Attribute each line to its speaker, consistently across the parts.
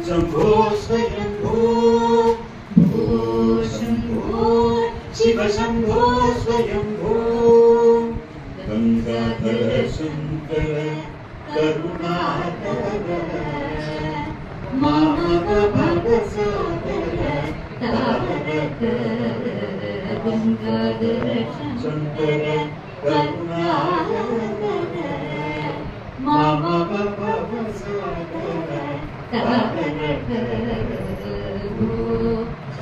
Speaker 1: शंभो स्वयंभो भो शंभो शिव शंभो स्वयंभो गंगाधर शंकर करुणाकर मामक भवसागर तारक गंगाधर शंकर करुणाकर मामक भवसागर तारक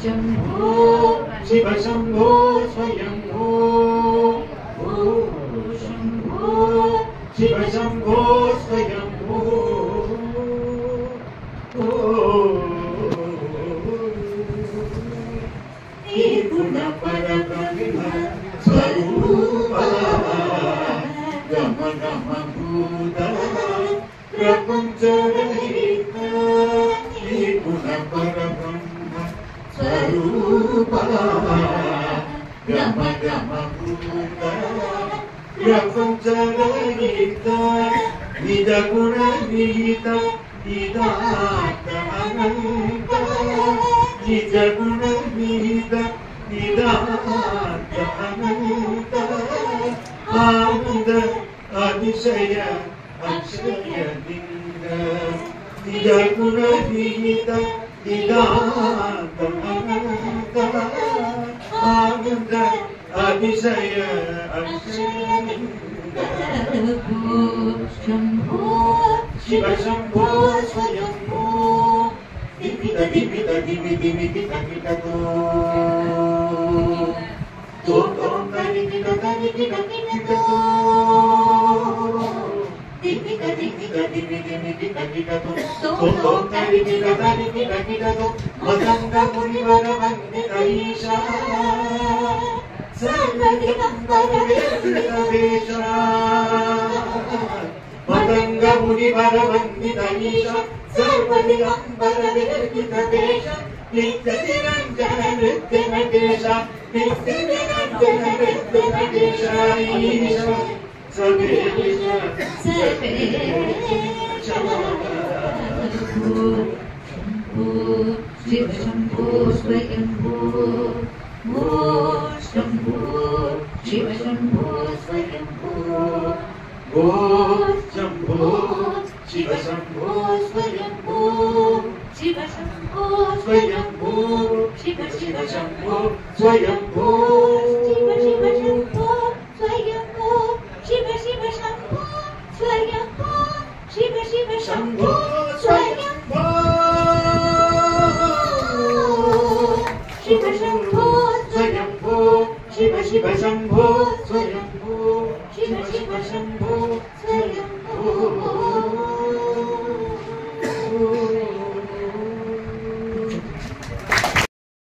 Speaker 1: शंभो शिव शंभो स्वयंभो भो शंभो शिव शंभो स्वयंभो गुण परब्रह्म स्वरूप गम गम भूत प्रपंच रहित गुण परब्रह्म स्वरूप गम गम भूत प्रपंच रहित निज गुण विहित निदात अनंत निज गुण विहित निदात अनंत आनंद अतिशय अक्षय लिंग निज गुण विहित निदात अनंत आनंद अतिशय अक्षय लिंग शंभो शिव शंभो स्वयंभो दिविद दिविद दिवि दिवि दिविद तो तरिविद तरिविद दिविद दिविद दिविद दिवि दिवि दिविद तो तरिविद तरिविद दिविद मदंग मुनिवर वंदित ईशा सर्वदिगंबर वेश मदंग मुनिवर वंदित ईशा सर्वदिगंबर वेश नित्य निरंजन नृत्य नटेश नित्य निरंजन नृत्य नटेश ईशा सर्वेश शिव शंभो स्वयंभो भो शंभो शिव शंभो स्वयंभो भो शंभो शिव शंभो स्वयंभो शिव शंभो स्वयंभो शिव शिव शंभो स्वयंभो शिव शिव शंभो स्वयंभो शिव शिव शंभो स्वयंभो शिव शिव शंभो स्वयंभो शिव शंभो स्वयंभो शिव शिव शंभो स्वयंभो शिव शिव शंभो